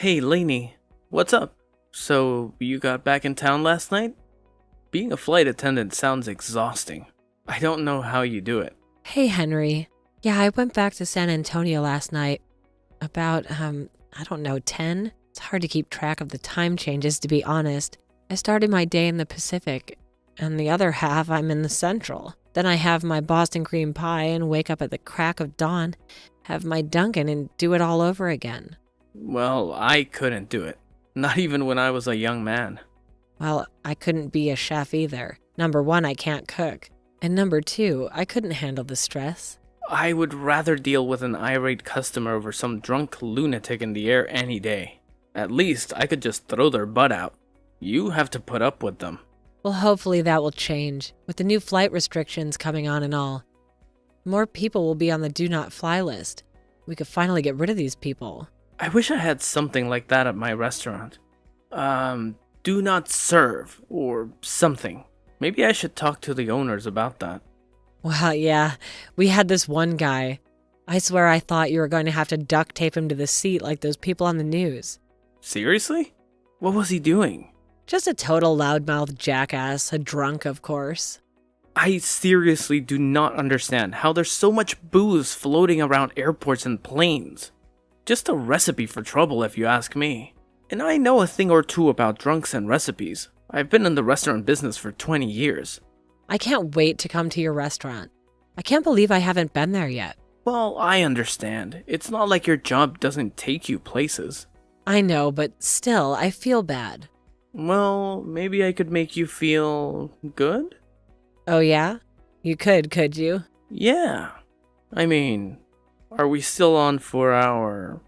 Hey, Lainey, what's up? So, you got back in town last night? Being a flight attendant sounds exhausting. I don't know how you do it. Hey, Henry. Yeah, I went back to San Antonio last night. About, I don't know, 10? It's hard to keep track of the time changes, to be honest. I started my day in the Pacific, and the other half I'm in the Central. Then I have my Boston cream pie and wake up at the crack of dawn, have my Dunkin' and do it all over again. Well, I couldn't do it. Not even when I was a young man. Well, I couldn't be a chef either. Number one, I can't cook. And number two, I couldn't handle the stress. I would rather deal with an irate customer over some drunk lunatic in the air any day. At least I could just throw their butt out. You have to put up with them. Well, hopefully that will change, with the new flight restrictions coming on and all. More people will be on the do not fly list. We could finally get rid of these people. I wish I had something like that at my restaurant. Do not serve, or something. Maybe I should talk to the owners about that. Well, yeah, we had this one guy. I swear I thought you were going to have to duct tape him to the seat like those people on the news. Seriously? What was he doing? Just a total loudmouth jackass, a drunk, of course. I seriously do not understand how there's so much booze floating around airports and planes. Just a recipe for trouble if you ask me. And I know a thing or two about drunks and recipes. I've been in the restaurant business for 20 years. I can't wait to come to your restaurant. I can't believe I haven't been there yet. Well, I understand. It's not like your job doesn't take you places. I know, but still, I feel bad. Well, maybe I could make you feel good? Oh yeah? You could you? Yeah. I mean, are we still on for our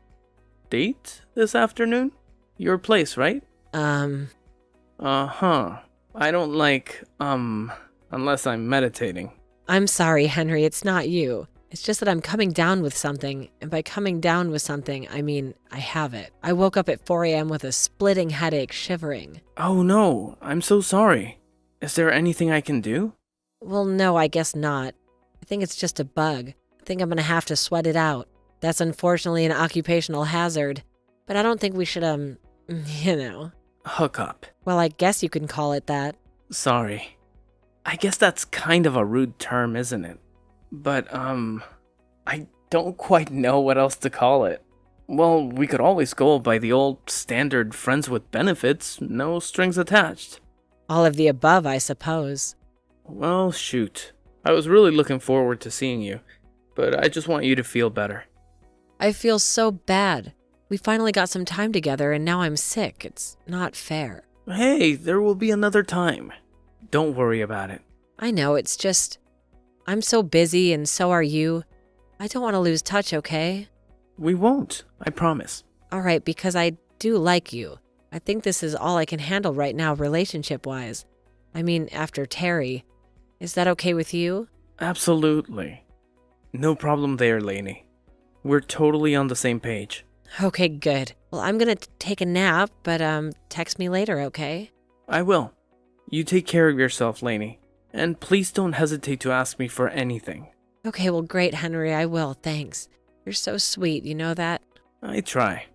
date this afternoon? Your place, right? Uh-huh. I don't like, unless I'm meditating. I'm sorry, Henry, it's not you. It's just that I'm coming down with something, and by coming down with something, I mean I have it. I woke up at 4 a.m. with a splitting headache, shivering. Oh no, I'm so sorry. Is there anything I can do? Well, no, I guess not. I think it's just a bug. I think I'm gonna have to sweat it out. That's unfortunately an occupational hazard. But I don't think we should, Hook up. Well, I guess you can call it that. Sorry. I guess that's kind of a rude term, isn't it? But, I don't quite know what else to call it. Well, we could always go by the old standard friends with benefits, no strings attached. All of the above, I suppose. Well, shoot. I was really looking forward to seeing you, but I just want you to feel better. I feel so bad. We finally got some time together and now I'm sick. It's not fair. Hey, there will be another time. Don't worry about it. I know, it's just... I'm so busy and so are you. I don't want to lose touch, okay? We won't, I promise. All right, because I do like you. I think this is all I can handle right now relationship-wise. I mean, after Terry. Is that okay with you? Absolutely. No problem there, Lainey. We're totally on the same page. Okay, good. Well, I'm gonna take a nap, but text me later, okay? I will. You take care of yourself, Lainey. And please don't hesitate to ask me for anything. Okay, well, great, Henry. I will, thanks. You're so sweet, you know that? I try.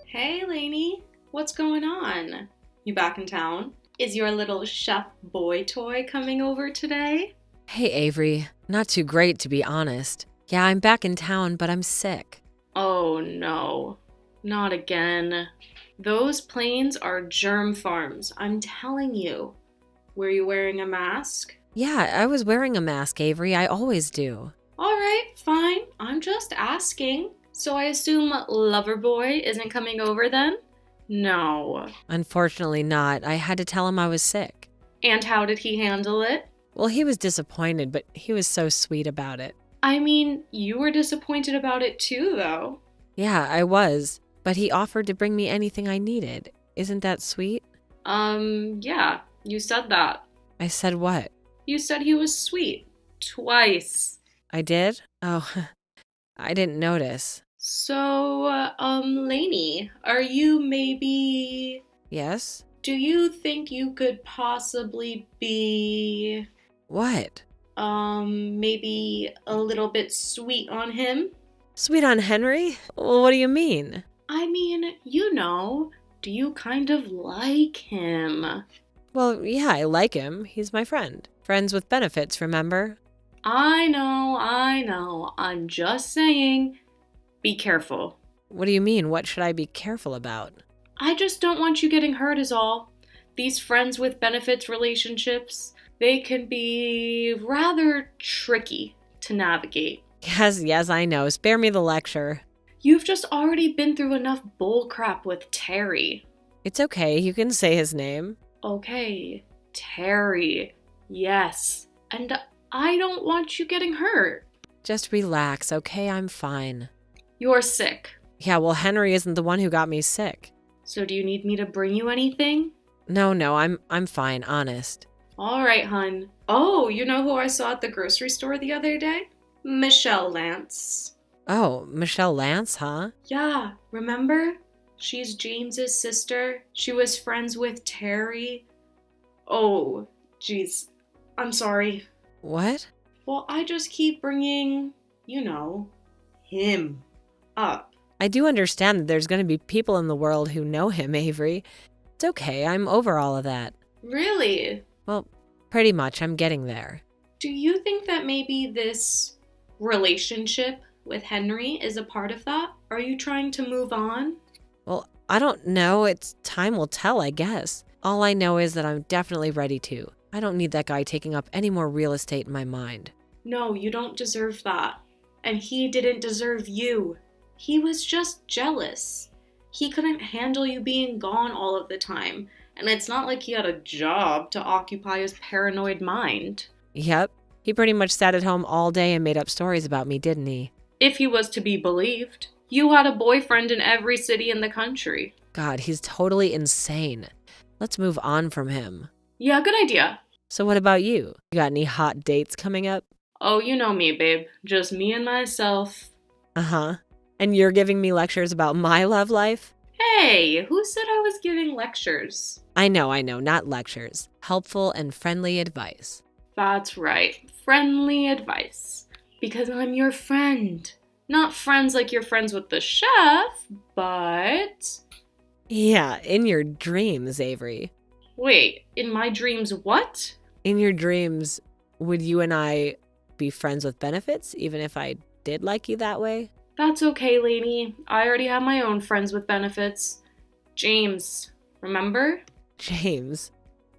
Hey, Lainey. What's going on? You back in town? Is your little chef boy toy coming over today? Hey, Avery. Not too great, to be honest. Yeah, I'm back in town, but I'm sick. Oh no, not again. Those planes are germ farms, I'm telling you. Were you wearing a mask? Yeah, I was wearing a mask, Avery. I always do. Alright, fine. I'm just asking. So I assume Loverboy isn't coming over then? No. Unfortunately not. I had to tell him I was sick. And how did he handle it? Well, he was disappointed, but he was so sweet about it. I mean, you were disappointed about it too, though. Yeah, I was. But he offered to bring me anything I needed. Isn't that sweet? Yeah, you said that. I said what? You said he was sweet. Twice. I did? Oh, I didn't notice. So, Lainey, are you maybe... Yes? Do you think you could possibly be... What? Maybe a little bit sweet on him? Sweet on Henry? Well, what do you mean? I mean, do you kind of like him? Well, yeah, I like him. He's my friend. Friends with benefits, remember? I know. I'm just saying, be careful. What do you mean? What should I be careful about? I just don't want you getting hurt is all. These friends with benefits relationships, they can be rather tricky to navigate. Yes, I know. Spare me the lecture. You've just already been through enough bullcrap with Terry. It's okay. You can say his name. Okay, Terry. Yes. And I don't want you getting hurt. Just relax, okay? I'm fine. You're sick. Yeah, well, Henry isn't the one who got me sick. So do you need me to bring you anything? No, I'm fine, honest. All right, hun. Oh, you know who I saw at the grocery store the other day? Michelle Lance. Oh, Michelle Lance, huh? Yeah, remember? She's James's sister. She was friends with Terry. Oh, jeez. I'm sorry. What? Well, I just keep bringing, him up. I do understand that there's going to be people in the world who know him, Avery. It's okay, I'm over all of that. Really? Well, pretty much, I'm getting there. Do you think that maybe this relationship with Henry is a part of that? Are you trying to move on? Well, I don't know. Time will tell, I guess. All I know is that I'm definitely ready to. I don't need that guy taking up any more real estate in my mind. No, you don't deserve that. And he didn't deserve you. He was just jealous. He couldn't handle you being gone all of the time. And it's not like he had a job to occupy his paranoid mind. Yep. He pretty much sat at home all day and made up stories about me, didn't he? If he was to be believed. You had a boyfriend in every city in the country. God, he's totally insane. Let's move on from him. Yeah, good idea. So what about you? You got any hot dates coming up? Oh, you know me, babe. Just me and myself. Uh-huh. And you're giving me lectures about my love life? Hey, who said I was giving lectures? I know, not lectures. Helpful and friendly advice. That's right. Friendly advice. Because I'm your friend. Not friends like you're friends with the chef, but... Yeah, in your dreams, Avery. Wait, in my dreams what? In your dreams, would you and I be friends with benefits, even if I did like you that way? That's okay, Lainey. I already have my own friends with benefits. James, remember? James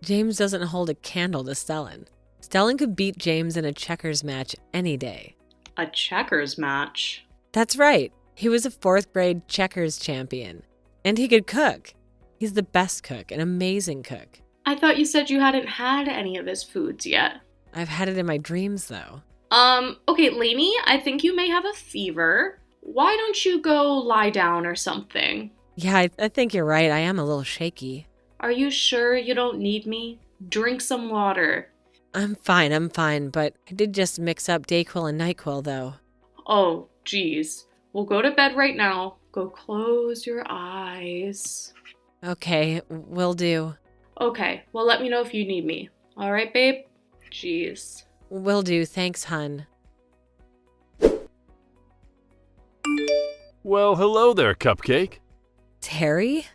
doesn't hold a candle to Stellan. Stellan could beat James in a checkers match any day. A checkers match? That's right. He was a 4th grade checkers champion. And he could cook. He's the best cook, an amazing cook. I thought you said you hadn't had any of his foods yet. I've had it in my dreams, though. Okay, Lainey, I think you may have a fever. Why don't you go lie down or something? Yeah, I think you're right. I am a little shaky. Are you sure you don't need me? Drink some water. I'm fine, but I did just mix up Dayquil and NyQuil, though. Oh, geez. We'll go to bed right now. Go close your eyes. Okay, will do. Okay, well, let me know if you need me. All right, babe? Jeez. Will do, thanks, hun. Well, hello there, Cupcake. Terry?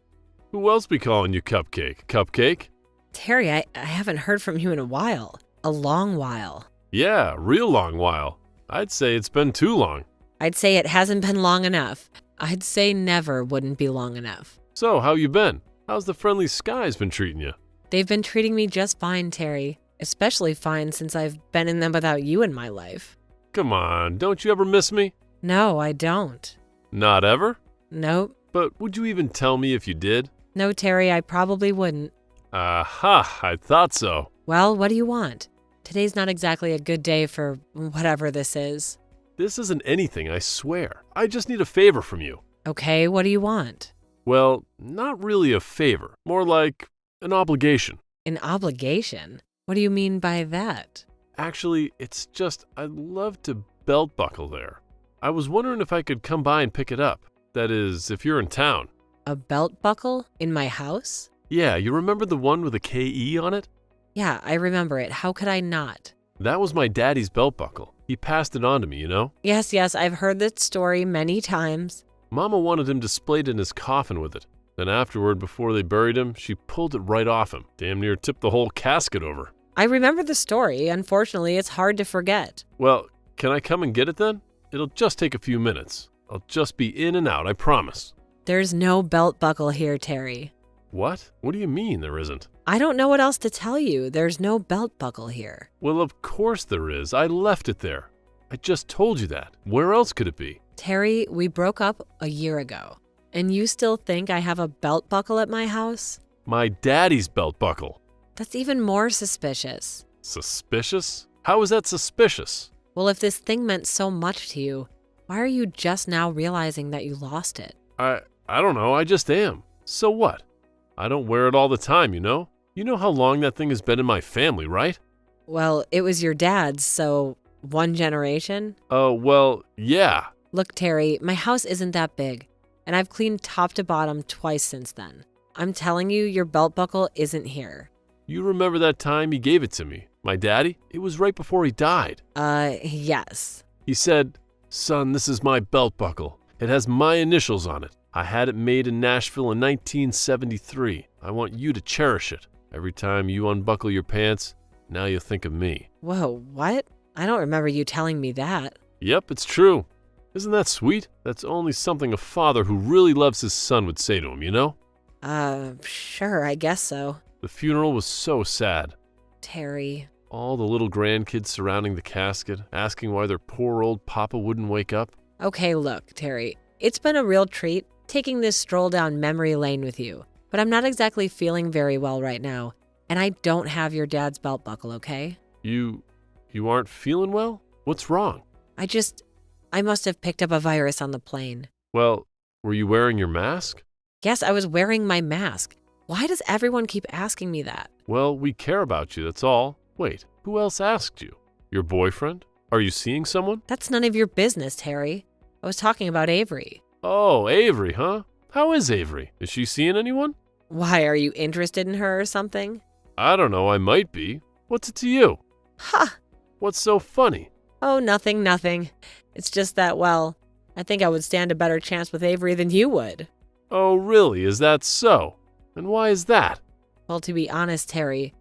Who else be calling you Cupcake? Cupcake? Terry, I haven't heard from you in a while. A long while. Yeah, real long while. I'd say it's been too long. I'd say it hasn't been long enough. I'd say never wouldn't be long enough. So, how you been? How's the friendly skies been treating you? They've been treating me just fine, Terry. Especially fine since I've been in them without you in my life. Come on, don't you ever miss me? No, I don't. Not ever? Nope. But would you even tell me if you did? No, Terry, I probably wouldn't. Aha, I thought so. Well, what do you want? Today's not exactly a good day for whatever this is. This isn't anything, I swear. I just need a favor from you. Okay, what do you want? Well, not really a favor. More like an obligation. An obligation? What do you mean by that? Actually, it's just I'd love to belt buckle there. I was wondering if I could come by and pick it up. That is, if you're in town. A belt buckle? In my house? Yeah, you remember the one with a KE on it? Yeah, I remember it. How could I not? That was my daddy's belt buckle. He passed it on to me, you know? Yes, I've heard that story many times. Mama wanted him displayed in his coffin with it. Then afterward, before they buried him, she pulled it right off him. Damn near tipped the whole casket over. I remember the story. Unfortunately, it's hard to forget. Well, can I come and get it then? It'll just take a few minutes. I'll just be in and out, I promise. There's no belt buckle here, Terry. What? What do you mean there isn't? I don't know what else to tell you. There's no belt buckle here. Well, of course there is. I left it there. I just told you that. Where else could it be? Terry, we broke up a year ago. And you still think I have a belt buckle at my house? My daddy's belt buckle. That's even more suspicious. Suspicious? How is that suspicious? Well, if this thing meant so much to you, why are you just now realizing that you lost it? I don't know. I just am. So what? I don't wear it all the time, you know? You know how long that thing has been in my family, right? Well, it was your dad's, so one generation? Oh, well, yeah. Look, Terry, my house isn't that big, and I've cleaned top to bottom twice since then. I'm telling you, your belt buckle isn't here. You remember that time he gave it to me? My daddy? It was right before he died. Yes. He said, "Son, this is my belt buckle. It has my initials on it. I had it made in Nashville in 1973. I want you to cherish it. Every time you unbuckle your pants, now you'll think of me." Whoa, what? I don't remember you telling me that. Yep, it's true. Isn't that sweet? That's only something a father who really loves his son would say to him, you know? Sure, I guess so. The funeral was so sad. Terry. All the little grandkids surrounding the casket, asking why their poor old papa wouldn't wake up. Okay, look, Terry. It's been a real treat taking this stroll down memory lane with you, but I'm not exactly feeling very well right now, and I don't have your dad's belt buckle, okay? You aren't feeling well? What's wrong? I must have picked up a virus on the plane. Well, were you wearing your mask? Yes, I was wearing my mask. Why does everyone keep asking me that? Well, we care about you, that's all. Wait, who else asked you? Your boyfriend? Are you seeing someone? That's none of your business, Terry. I was talking about Avery. Oh, Avery, huh? How is Avery? Is she seeing anyone? Why, are you interested in her or something? I don't know, I might be. What's it to you? Ha! What's so funny? Oh, nothing. It's just that, well, I think I would stand a better chance with Avery than you would. Oh, really? Is that so? And why is that? Well, to be honest, Terry,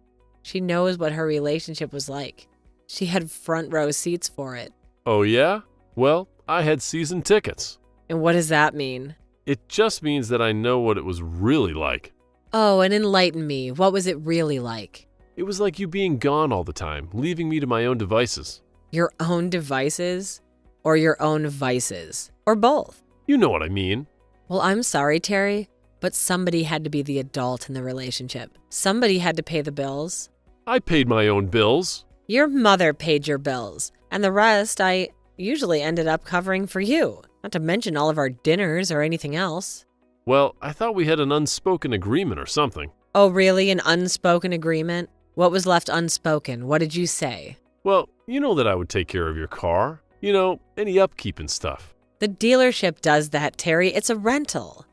she knows what her relationship was like. She had front row seats for it. Oh, yeah? Well, I had season tickets. And what does that mean? It just means that I know what it was really like. Oh, and enlighten me. What was it really like? It was like you being gone all the time, leaving me to my own devices. Your own devices? Or your own vices? Or both? You know what I mean. Well, I'm sorry, Terry, but somebody had to be the adult in the relationship. Somebody had to pay the bills. I paid my own bills. Your mother paid your bills, and the rest I usually ended up covering for you, not to mention all of our dinners or anything else. Well, I thought we had an unspoken agreement or something. Oh, really? An unspoken agreement? What was left unspoken? What did you say? Well, you know that I would take care of your car. You know, any upkeep and stuff. The dealership does that, Terry. It's a rental.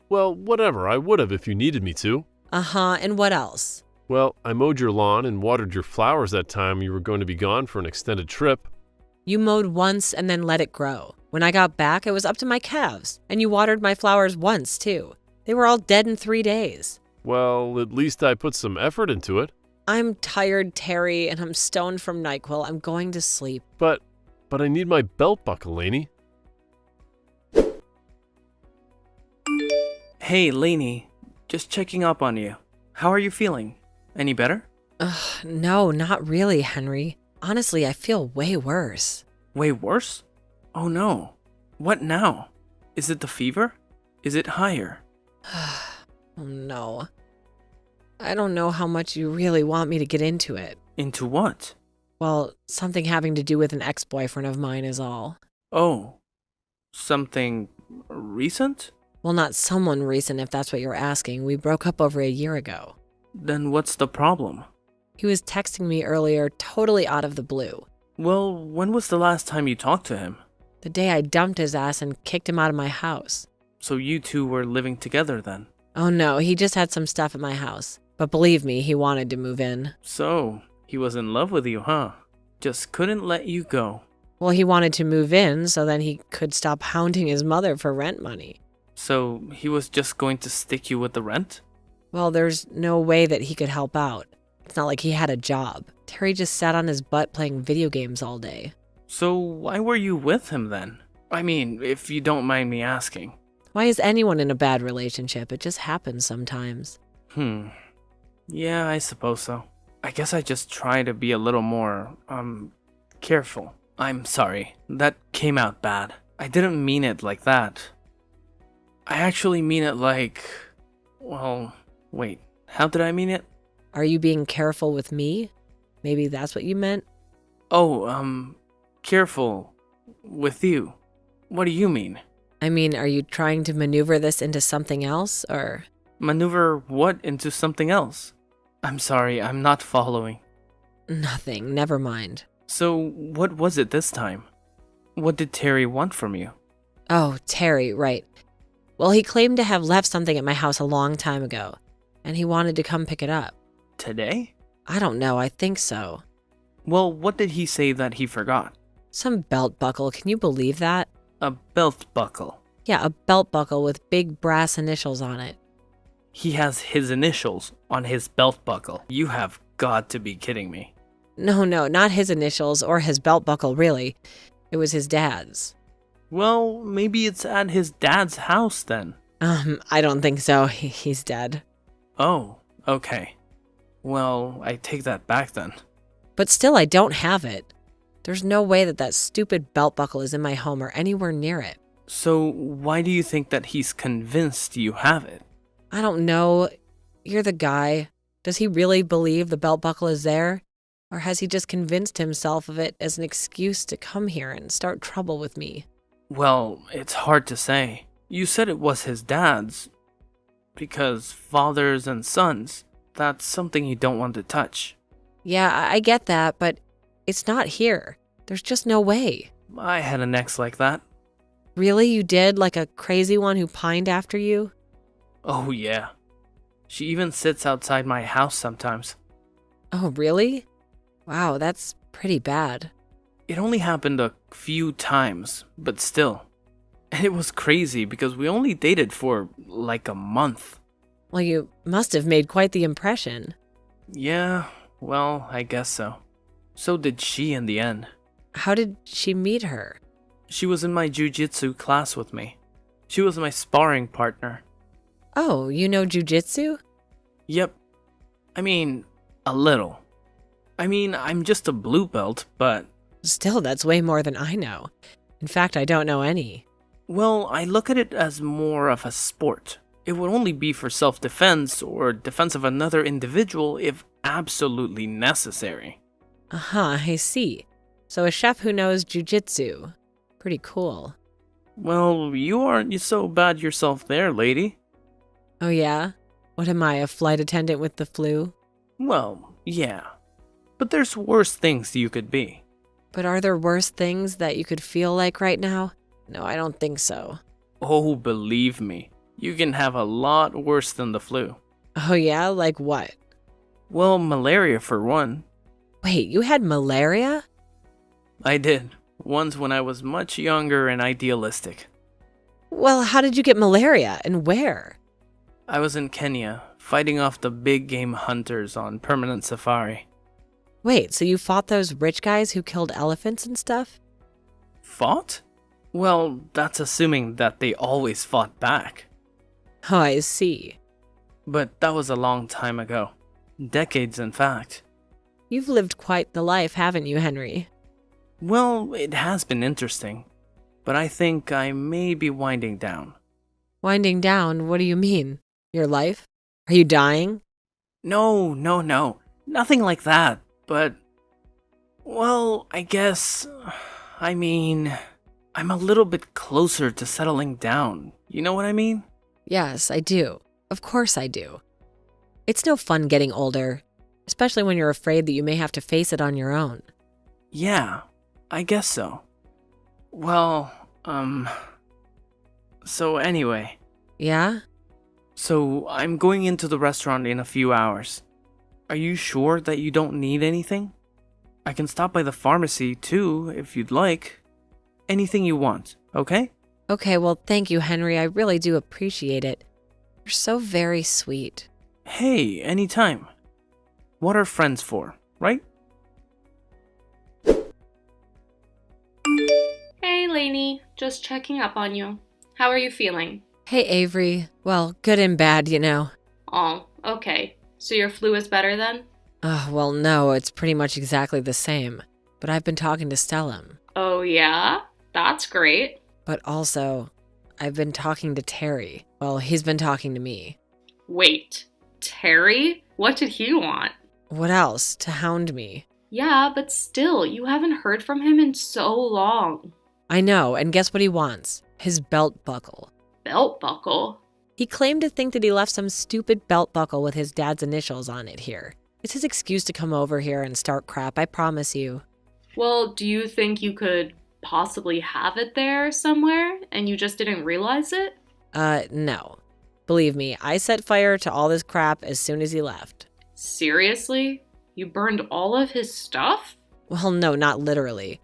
Well, whatever, I would have if you needed me to. Uh-huh, and what else? Well, I mowed your lawn and watered your flowers that time you were going to be gone for an extended trip. You mowed once and then let it grow. When I got back, it was up to my calves, and you watered my flowers once, too. They were all dead in 3 days. Well, at least I put some effort into it. I'm tired, Terry, and I'm stoned from NyQuil. I'm going to sleep. But I need my belt buckle, Lainey. Hey, Lainey. Just checking up on you. How are you feeling? Any better? No, not really, Henry. Honestly, I feel way worse. Way worse? Oh no. What now? Is it the fever? Is it higher? Oh no. I don't know how much you really want me to get into it. Into what? Well, something having to do with an ex-boyfriend of mine is all. Oh. Something recent? Well, not someone recent if that's what you're asking. We broke up over a year ago. Then what's the problem? He was texting me earlier, totally out of the blue. Well, when was the last time you talked to him? The day I dumped his ass and kicked him out of my house. So you two were living together then? Oh no, he just had some stuff at my house. But believe me, he wanted to move in. So, he was in love with you, huh? Just couldn't let you go. Well, he wanted to move in so then he could stop hounding his mother for rent money. So he was just going to stick you with the rent? Well, there's no way that he could help out. It's not like he had a job. Terry just sat on his butt playing video games all day. So why were you with him then? I mean, if you don't mind me asking. Why is anyone in a bad relationship? It just happens sometimes. Yeah, I suppose so. I guess I just try to be a little more, careful. I'm sorry. That came out bad. I didn't mean it like that. I actually mean it like... Well, wait. How did I mean it? Are you being careful with me? Maybe that's what you meant? Oh, careful with you. What do you mean? I mean, are you trying to maneuver this into something else, or... Maneuver what into something else? I'm sorry, I'm not following. Nothing, never mind. So, what was it this time? What did Terry want from you? Oh, Terry, right. Well, he claimed to have left something at my house a long time ago, and he wanted to come pick it up. Today? I don't know, I think so. Well, what did he say that he forgot? Some belt buckle, can you believe that? A belt buckle. Yeah, a belt buckle with big brass initials on it. He has his initials on his belt buckle. You have got to be kidding me. No, not his initials or his belt buckle, really. It was his dad's. Well, maybe it's at his dad's house then. I don't think so. He's dead. Oh, okay. Well, I take that back then. But still, I don't have it. There's no way that stupid belt buckle is in my home or anywhere near it. So, why do you think that he's convinced you have it? I don't know. You're the guy. Does he really believe the belt buckle is there? Or has he just convinced himself of it as an excuse to come here and start trouble with me? Well, it's hard to say. You said it was his dad's. Because fathers and sons, that's something you don't want to touch. Yeah, I get that, but it's not here. There's just no way. I had an ex like that. Really? You did? Like a crazy one who pined after you? Oh, yeah. She even sits outside my house sometimes. Oh, really? Wow, that's pretty bad. It only happened a few times, but still. And it was crazy because we only dated for like a month. Well, you must have made quite the impression. Yeah, well, I guess so. So did she in the end. How did she meet her? She was in my jujitsu class with me. She was my sparring partner. Oh, you know jujitsu? Yep. I mean, a little. I mean, I'm just a blue belt, but... Still, that's way more than I know. In fact, I don't know any. Well, I look at it as more of a sport. It would only be for self-defense or defense of another individual if absolutely necessary. Uh-huh, I see. So a chef who knows jujitsu. Pretty cool. Well, you aren't so bad yourself there, lady. Oh yeah? What am I, a flight attendant with the flu? Well, yeah. But there's worse things you could be. But are there worse things that you could feel like right now? No, I don't think so. Oh, believe me, you can have a lot worse than the flu. Oh yeah? Like what? Well, malaria for one. Wait, you had malaria? I did. Once when I was much younger and idealistic. Well, how did you get malaria and where? I was in Kenya, fighting off the big game hunters on permanent safari. Wait, so you fought those rich guys who killed elephants and stuff? Fought? Well, that's assuming that they always fought back. Oh, I see. But that was a long time ago. Decades, in fact. You've lived quite the life, haven't you, Henry? Well, it has been interesting. But I think I may be winding down. Winding down? What do you mean? Your life? Are you dying? No. Nothing like that. But, well, I guess, I'm a little bit closer to settling down. You know what I mean? Yes, I do. Of course I do. It's no fun getting older, especially when you're afraid that you may have to face it on your own. Yeah, I guess so. Well, so anyway. Yeah? So, I'm going into the restaurant in a few hours. Are you sure that you don't need anything? I can stop by the pharmacy too, if you'd like. Anything you want, okay? Okay, well, thank you, Henry. I really do appreciate it. You're so very sweet. Hey, anytime. What are friends for, right? Hey, Lainey. Just checking up on you. How are you feeling? Hey, Avery. Well, good and bad, you know. Oh, okay. So your flu is better then? Well, no, it's pretty much exactly the same. But I've been talking to Stellum. Oh, yeah? That's great. But also, I've been talking to Terry. Well, he's been talking to me. Wait, Terry? What did he want? What else? To hound me. Yeah, but still, you haven't heard from him in so long. I know, and guess what he wants? His belt buckle. Belt buckle? He claimed to think that he left some stupid belt buckle with his dad's initials on it here. It's his excuse to come over here and start crap, I promise you. Well, do you think you could possibly have it there somewhere and you just didn't realize it? No. Believe me, I set fire to all this crap as soon as he left. Seriously? You burned all of his stuff? Well, no, not literally.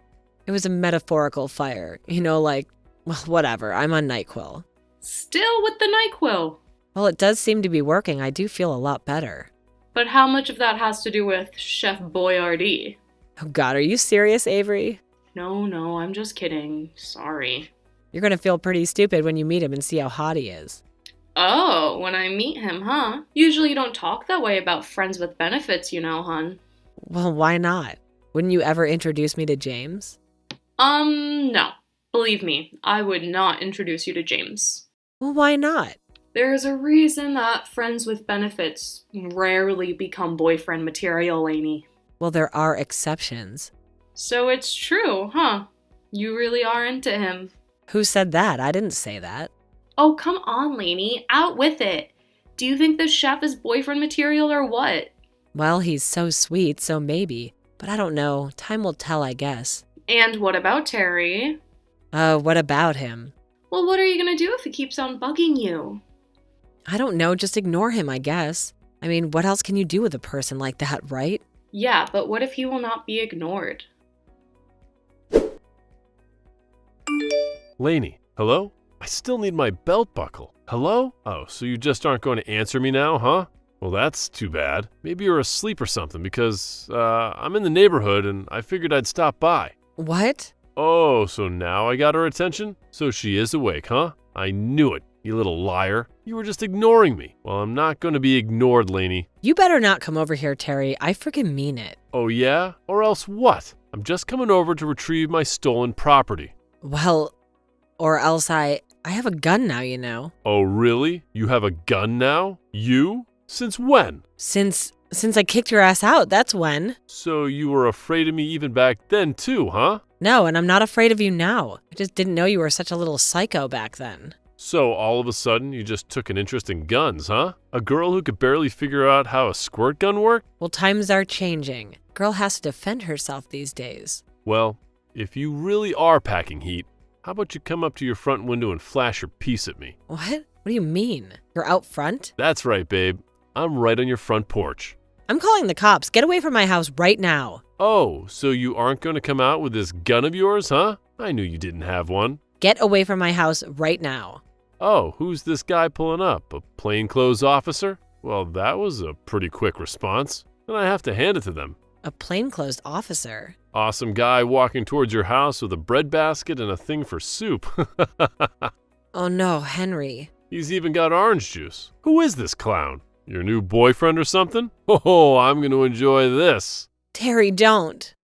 It was a metaphorical fire. You know, like, well, whatever, I'm on NyQuil. Still with the NyQuil. Well, it does seem to be working. I do feel a lot better. But how much of that has to do with Chef Boyardee? Oh God, are you serious, Avery? No, I'm just kidding. Sorry. You're gonna feel pretty stupid when you meet him and see how hot he is. Oh, when I meet him, huh? Usually you don't talk that way about friends with benefits, you know, hun. Well, why not? Wouldn't you ever introduce me to James? No. Believe me, I would not introduce you to James. Well, why not? There's a reason that friends with benefits rarely become boyfriend material, Lainey. Well, there are exceptions. So it's true, huh? You really are into him. Who said that? I didn't say that. Oh, come on, Lainey. Out with it. Do you think this chef is boyfriend material or what? Well, he's so sweet, so maybe. But I don't know. Time will tell, I guess. And what about Terry? What about him? Well, what are you gonna do if he keeps on bugging you? I don't know. Just ignore him, I guess. I mean, what else can you do with a person like that, right? Yeah, but what if he will not be ignored? Lainey, hello? I still need my belt buckle. Hello? Oh, so you just aren't going to answer me now, huh? Well, that's too bad. Maybe you're asleep or something because, I'm in the neighborhood and I figured I'd stop by. What? Oh, so now I got her attention? So she is awake, huh? I knew it, you little liar. You were just ignoring me. Well, I'm not going to be ignored, Lainey. You better not come over here, Terry. I freaking mean it. Oh, yeah? Or else what? I'm just coming over to retrieve my stolen property. Well, or else I have a gun now, you know. Oh, really? You have a gun now? You? Since when? Since I kicked your ass out, that's when. So you were afraid of me even back then too, huh? No, and I'm not afraid of you now. I just didn't know you were such a little psycho back then. So all of a sudden you just took an interest in guns, huh? A girl who could barely figure out how a squirt gun worked? Well, times are changing. Girl has to defend herself these days. Well, if you really are packing heat, how about you come up to your front window and flash your piece at me? What? What do you mean? You're out front? That's right, babe. I'm right on your front porch. I'm calling the cops. Get away from my house right now. Oh, so you aren't going to come out with this gun of yours, huh? I knew you didn't have one. Get away from my house right now. Oh, who's this guy pulling up? A plainclothes officer? Well, that was a pretty quick response, and I have to hand it to them. A plainclothes officer? Awesome guy walking towards your house with a bread basket and a thing for soup. Oh no, Henry. He's even got orange juice. Who is this clown? Your new boyfriend or something? Oh, I'm going to enjoy this. Terry, don't.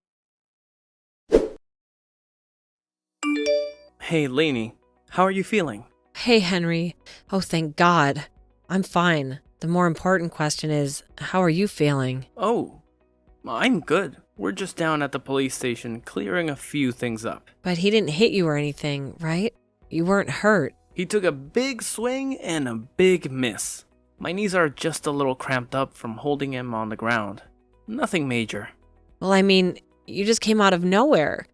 Hey, Lainey, how are you feeling? Hey, Henry. Oh, thank God. I'm fine. The more important question is, how are you feeling? Oh, I'm good. We're just down at the police station clearing a few things up. But he didn't hit you or anything, right? You weren't hurt. He took a big swing and a big miss. My knees are just a little cramped up from holding him on the ground. Nothing major. Well, I mean, you just came out of nowhere.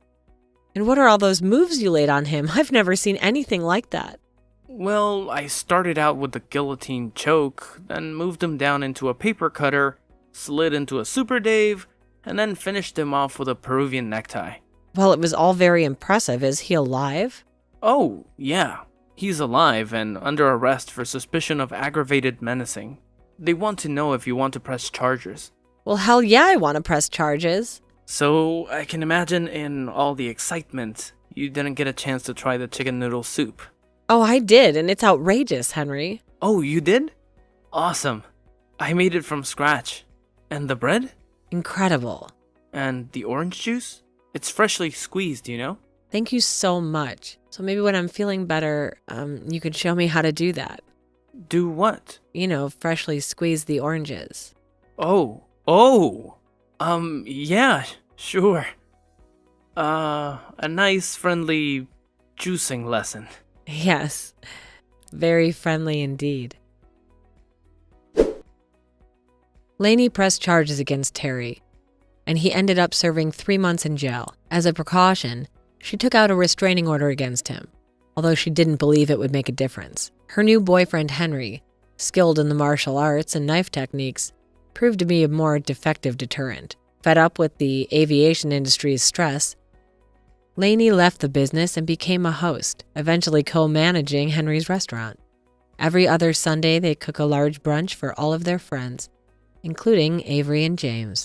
And what are all those moves you laid on him? I've never seen anything like that. Well, I started out with the guillotine choke, then moved him down into a paper cutter, slid into a super Dave, and then finished him off with a Peruvian necktie. Well, it was all very impressive. Is he alive? Oh, yeah. He's alive and under arrest for suspicion of aggravated menacing. They want to know if you want to press charges. Well, hell yeah, I want to press charges. So, I can imagine in all the excitement, you didn't get a chance to try the chicken noodle soup. Oh, I did, and it's outrageous, Henry. Oh, you did? Awesome. I made it from scratch. And the bread? Incredible. And the orange juice? It's freshly squeezed, you know? Thank you so much. So maybe when I'm feeling better, you could show me how to do that. Do what? You know, freshly squeeze the oranges. Oh. Yeah, sure. A nice, friendly juicing lesson. Yes, very friendly indeed. Laney pressed charges against Terry, and he ended up serving 3 months in jail. As a precaution, she took out a restraining order against him, although she didn't believe it would make a difference. Her new boyfriend, Henry, skilled in the martial arts and knife techniques, proved to be a more effective deterrent. Fed up with the aviation industry's stress, Laney left the business and became a host, eventually co-managing Henry's restaurant. Every other Sunday, they cook a large brunch for all of their friends, including Avery and James.